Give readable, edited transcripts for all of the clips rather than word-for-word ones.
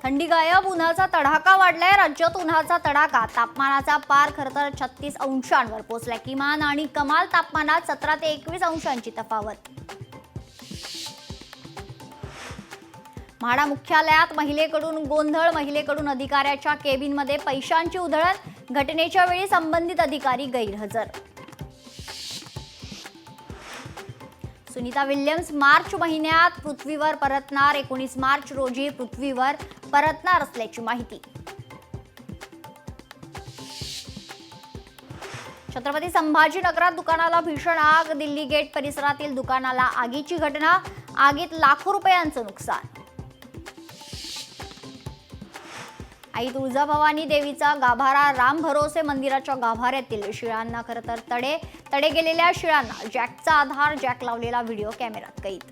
थंडी गायब, उन्हाचा तडाखा वाढलाय। राज्यात उन्हाचा तडाखा, तापमानाचा पार खरतर 36 अंशांवर पोहोचलाय। किमान आणि कमाल तापमानात 17 ते 21 अंशांची तफावत। म्हाडा मुख्यालयात महिलेकडून गोंधळ, महिलेकडून अधिकाऱ्याच्या केबिनमध्ये पैशांची उधळण, घटनेच्या वेळी संबंधित अधिकारी गैरहजर। सुनीता विल्यम्स मार्च महिन्यात पृथ्वीवर परतणार, 19 मार्च रोजी पृथ्वीवर परतणार असल्याची माहिती। छत्रपती संभाजीनगरात दुकानाला भीषण आग, दिल्ली गेट परिसरातील दुकानाला आगीची घटना, आगीत लाखो रुपयांचं नुकसान। आई तुळजाभवानी देवीचा गाभारा, राम भरोसे मंदिराच्या गाभाऱ्यातील शिळांना खरतर तडे गेलेल्या शिळांना जॅकचा आधार, जॅक लावलेला व्हिडिओ कॅमेऱ्यात कैद।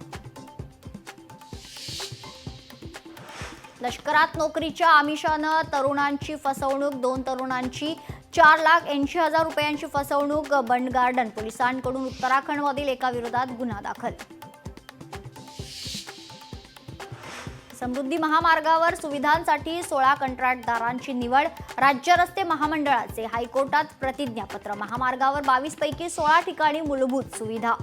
लष्करात नोकरीच्या आमिषानं तरुणांची फसवणूक, 2 तरुणांची 4,80,000 रुपयांची फसवणूक, बंड गार्डन पोलिसांकडून उत्तराखंडमधील एका विरोधात गुन्हा दाखल। समृद्धी महामार्गावर सुविधांसाठी 16 कंत्राटदारांची निवड, राज्य रस्ते महामंडळाचे हायकोर्टात प्रतिज्ञापत्र, महामार्गावर 22 पैकी 16 ठिकाणी मूलभूत सुविधा।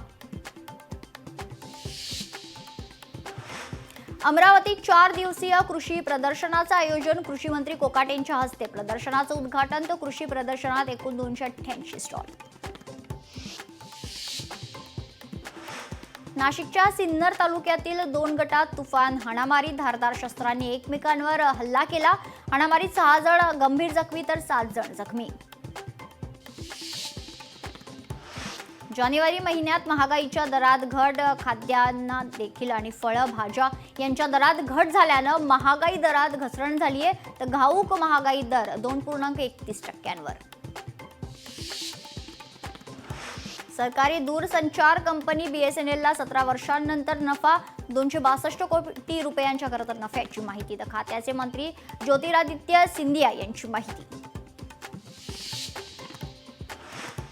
अमरावतीत 4 दिवसीय कृषी प्रदर्शनाचं आयोजन, कृषी मंत्री कोकाटेंच्या हस्ते प्रदर्शनाचं उद्घाटन, तर कृषी प्रदर्शनात एकूण 288 स्टॉल। नाशिकच्या सिन्नर तालुक्यातील 2 गटात तुफान हाणामारी, धारदार शस्त्रांनी एकमेकांवर हल्ला केला, हाणामारीत 6 जण गंभीर जखमी तर 7 जण जखमी। जानेवारी महिन्यात महागाईच्या दरात घट, खाद्यान्न देखील आणि फळं भाज्या यांच्या दरात घट झाल्यानं महागाई दरात घसरण झाली आहे, तर घाऊक महागाई दर 2.31%वर। सरकारी दूरसंचार कंपनी BSNLला 17 वर्षांनंतर नफा, 262 कोटी रुपयांच्या खरतर नफ्याची माहिती, तर खात्याचे मंत्री ज्योतिरादित्य सिंधिया यांची माहिती।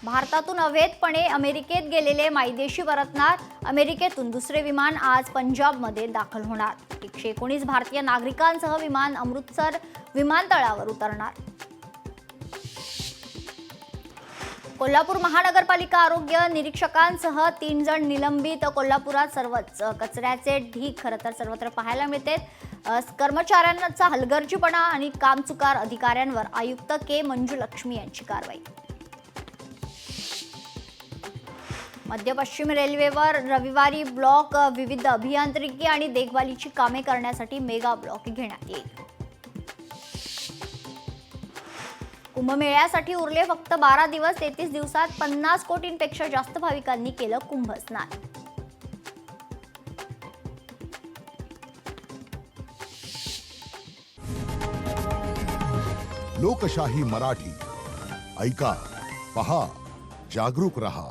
भारतातून अवैधपणे अमेरिकेत गेलेले मायदेशी परतणार, अमेरिकेतून दुसरे विमान आज पंजाबमध्ये दाखल होणार, 119 भारतीय नागरिकांसह विमान अमृतसर विमानतळावर उतरणार। कोल्हापूर महानगरपालिका आरोग्य निरीक्षकांसह 3 जण निलंबित, कोल्हापुरात सर्वच कचऱ्याचे ढीग खरतर सर्वत्र पाहायला मिळते। कर्मचाऱ्यांचा हलगर्जीपणा आणि कामचुकार अधिकाऱ्यांवर आयुक्त के मंजुलक्ष्मी यांची कारवाई। मध्य पश्चिम रेल्वेवर रविवारी ब्लॉक, विविध अभियांत्रिकी आणि देखभालीची कामे करण्यासाठी मेगा ब्लॉक घेण्यात येईल। कुंभमेळ्यासाठी उरले फक्त 12 दिवस, 33 दिवसात 50 कोटींपेक्षा जास्त भाविकांनी केलं कुंभस्नान। लोकशाही मराठी ऐका, पहा, जागरूक रहा।